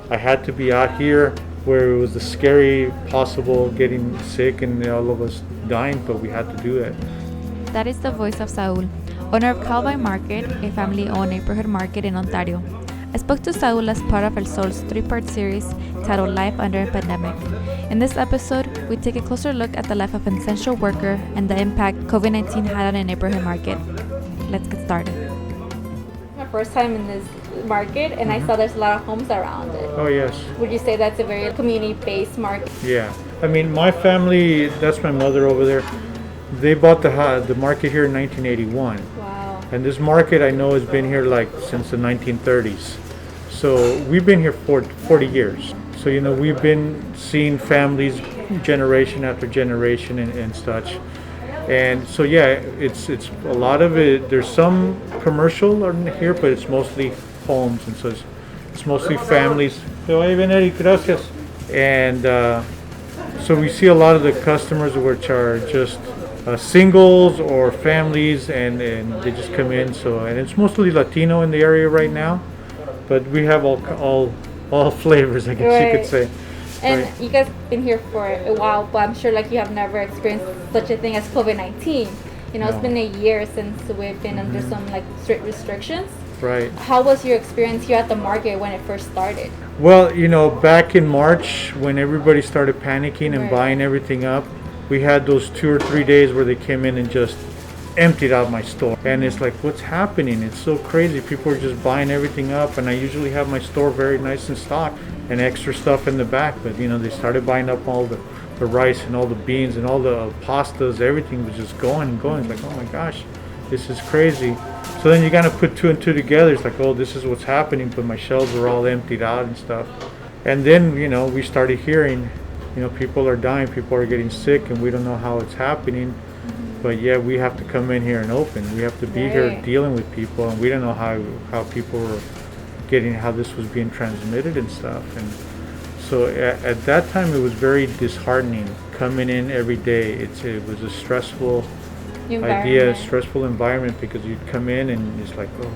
I had to be out here where it was the scary possible getting sick and all of us dying, but we had to do it. That is the voice of Saul, owner of Calvine Market, a family-owned neighborhood market in Ontario. I spoke to Saul as part of El Sol's three-part series titled Life Under a Pandemic. In this episode, we take a closer look at the life of an essential worker and the impact COVID-19 had on a neighborhood market. Let's get started. My first time in this market, and I saw there's a lot of homes around it. Oh yes. Would you say that's a very community-based market? Yeah. I mean, my family, that's my mother over there. They bought the market here in 1981. Wow. And this market I know has been here like since the 1930s. So we've been here for 40 years. So, we've been seeing families generation after generation and such. And so, yeah, it's a lot of it. There's some commercial in here, but it's mostly homes. And so it's mostly families. Gracias. And so we see a lot of the customers which are just singles or families, and they just come in. So, and it's mostly Latino in the area right now, but we have all flavors, I guess you could say. And Right. you guys been here for a while, but I'm sure like you have never experienced such a thing as COVID-19. It's No. been a year since we've been under some like strict restrictions. Right. How was your experience here at the market when it first started? Well, back in March when everybody started panicking and Right. buying everything up, we had those 2 or 3 days where they came in and just emptied out my store. And it's like, what's happening? It's so crazy. People are just buying everything up, and I usually have my store very nice in stock and extra stuff in the back. But they started buying up all the rice and all the beans and all the pastas. Everything was just going and going. It's like, oh my gosh, this is crazy. So then you kind of put two and two together. It's like, oh, this is what's happening. But my shelves were all emptied out and stuff. And then we started hearing, people are dying, people are getting sick, and we don't know how it's happening. But yeah, we have to come in here and open. We have to be here Right. dealing with people, and we don't know how people were how this was being transmitted and stuff. And so at that time, it was very disheartening coming in every day. It was a stressful idea, stressful environment, because you'd come in and it's like, oh,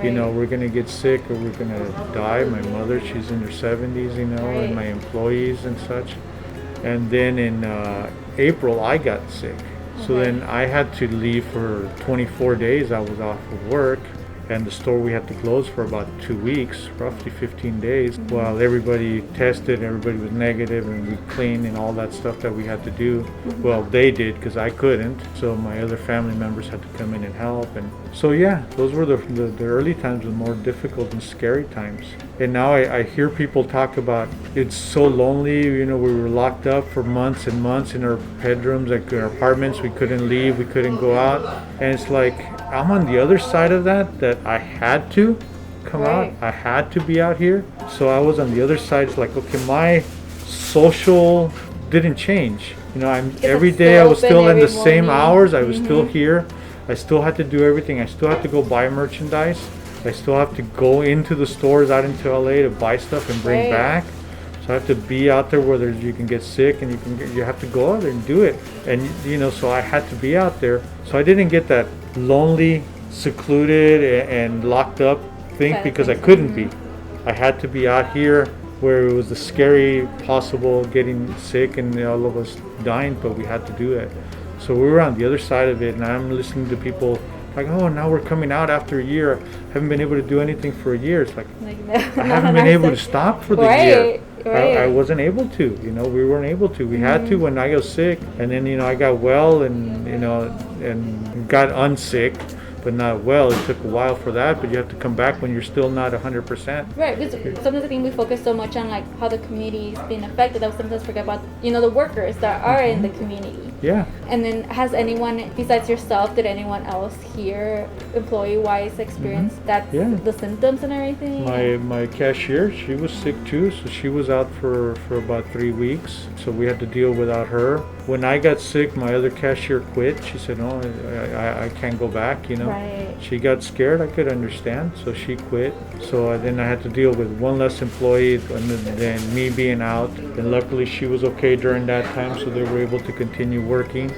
Right. we're gonna get sick or we're gonna die. My mother, she's in her 70s, Right. and my employees and such. And then in April, I got sick. So Okay. then I had to leave for 24 days. I was off of work, and the store we had to close for about 2 weeks, roughly 15 days, while everybody tested, everybody was negative, and we cleaned and all that stuff that we had to do. Well, they did because I couldn't, so my other family members had to come in and help. And so yeah, those were the early times, the more difficult and scary times. And now I hear people talk about it's so lonely. We were locked up for months and months in our bedrooms, like in our apartments. We couldn't leave, we couldn't go out. And it's like, I'm on the other side of that I had to come out. Right. I had to be out here. So I was on the other side. It's like, okay, my social didn't change. Every it's day I still was still open in the every same morning. hours. I was still here. I still had to do everything. I still had to go buy merchandise. I still have to go into the stores out into LA to buy stuff and bring Right. back. So I have to be out there where you can get sick, and you have to go out there and do it. And so I had to be out there. So I didn't get that lonely, secluded, and locked up thing Kind of because I thing. couldn't be. I had to be out here where it was the scary possible getting sick and all of us dying, but we had to do it. So we were on the other side of it, and I'm listening to people like, oh, now we're coming out after a year. Haven't been able to do anything for a year. It's like, I haven't been able to stop for the year. Right. I wasn't able to, we weren't able to. We had to when I got sick, and then, I got well and, and got unsick, but not well. It took a while for that, but you have to come back when you're still not 100%. Right, because sometimes I think we focus so much on like how the community is being affected that we sometimes forget about the workers that are in the community. Yeah. And then has anyone besides yourself, did anyone else here, employee-wise, experience that Yeah. the symptoms and everything? My cashier, she was sick too, so she was out for about 3 weeks. So we had to deal without her. When I got sick, my other cashier quit. She said, "No, I can't go back." Right. She got scared. I could understand, so she quit. So then I had to deal with one less employee, and then me being out. And luckily, she was okay during that time, so they were able to continue working.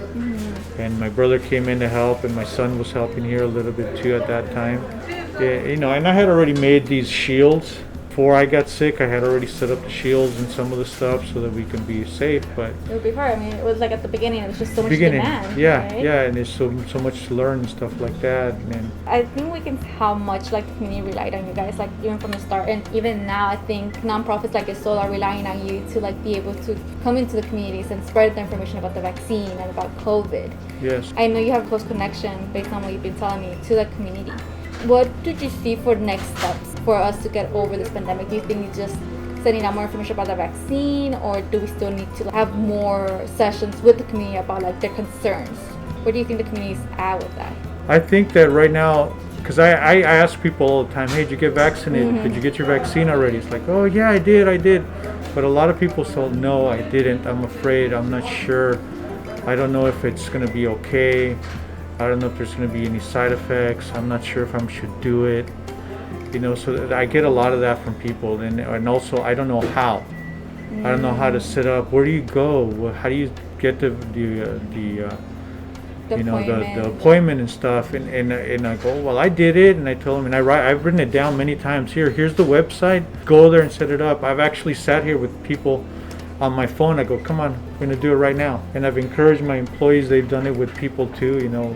And my brother came in to help, and my son was helping here a little bit too at that time. Yeah, and I had already made these shields before I got sick, I had already set up the shields and some of the stuff so that we can be safe. But it would be hard. I mean, it was like at the beginning, it was just so much beginning, demand. yeah, right? yeah, and there's so much to learn and stuff like that. And I think we can see how much like the community relied on you guys, like even from the start, and even now I think nonprofits like Saul are relying on you to like be able to come into the communities and spread the information about the vaccine and about COVID. yes, I know you have a close connection based on what you've been telling me to the community. What did you see for next steps for us to get over this pandemic? Do you think it's just sending out more information about the vaccine, or do we still need to have more sessions with the community about like their concerns? Where do you think the community is at with that? I think that right now, because I ask people all the time, hey, did you get vaccinated? Did you get your vaccine already? It's like, oh yeah, I did. But a lot of people still, no, I didn't. I'm afraid. I'm not sure. I don't know if it's going to be okay. I don't know if there's going to be any side effects. I'm not sure if I should do it. You know, so I get a lot of that from people, and also I don't know how. I don't know how to set up. Where do you go? How do you get the appointment and stuff? And I go, well, I did it, and I told them, and I've written it down many times. Here's the website. Go there and set it up. I've actually sat here with people on my phone. I go, come on, we're gonna do it right now. And I've encouraged my employees. They've done it with people too. You know,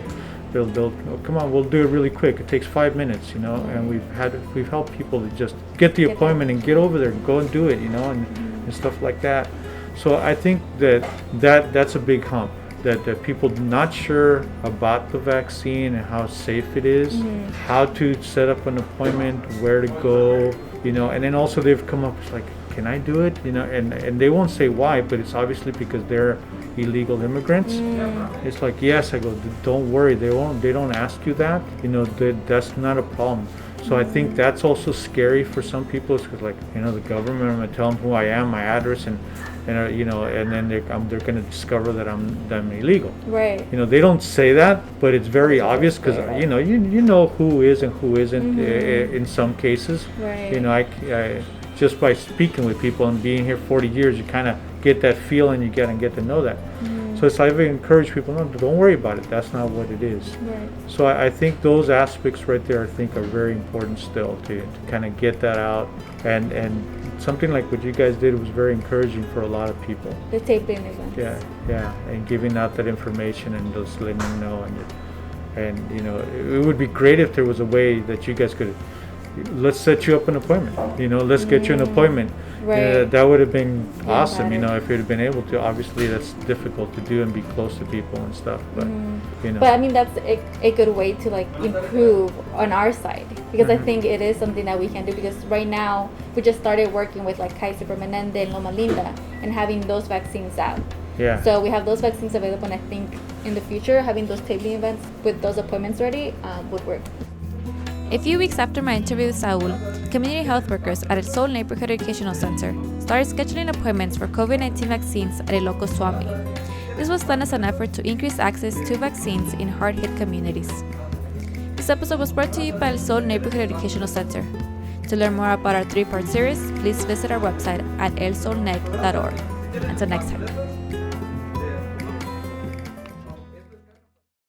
they'll oh, come on, we'll do it really quick. It takes 5 minutes. You know, and we've helped people to just get the appointment and get over there and go and do it. You know, and stuff like that. So I think that's a big hump. That people not sure about the vaccine and how safe it is, how to set up an appointment, where to go, you know, and then also they've come up with like, can I do it? You know, and they won't say why, but it's obviously because they're illegal immigrants. It's like, yes, I go, don't worry, they don't ask you that, you know, that's not a problem. So I think that's also scary for some people. It's because, like, you know, the government, I'm gonna tell them who I am, my address, and you know, and then they're gonna discover that I'm illegal. Right. You know, they don't say that, but it's very obvious because you know who is and who isn't in some cases. Right. You know, I just by speaking with people and being here 40 years, you kind of get that feeling, you get to know that. So it's like, I encourage people, no, don't worry about it. That's not what it is. Right. So I think those aspects right there, I think, are very important still to kind of get that out. And something like what you guys did was very encouraging for a lot of people. The taping events. Yeah, and giving out that information and just letting them know. And you know, it would be great if there was a way that you guys could, let's set you up an appointment. You know, let's get you an appointment. Right. That would have been awesome, you better. know, if you'd have been able to. Obviously, that's difficult to do and be close to people and stuff, but, you know. But I mean, that's a good way to like improve on our side, because I think it is something that we can do, because right now we just started working with like Kaiser Permanente and Loma Linda and having those vaccines out. Yeah. So we have those vaccines available, and I think in the future having those tabling events with those appointments ready would work. A few weeks after my interview with Saul, community health workers at El Sol Neighborhood Educational Center started scheduling appointments for COVID-19 vaccines at Ilocos Swami. This was done as an effort to increase access to vaccines in hard-hit communities. This episode was brought to you by El Sol Neighborhood Educational Center. To learn more about our 3-part series, please visit our website at elsolnec.org. Until next time.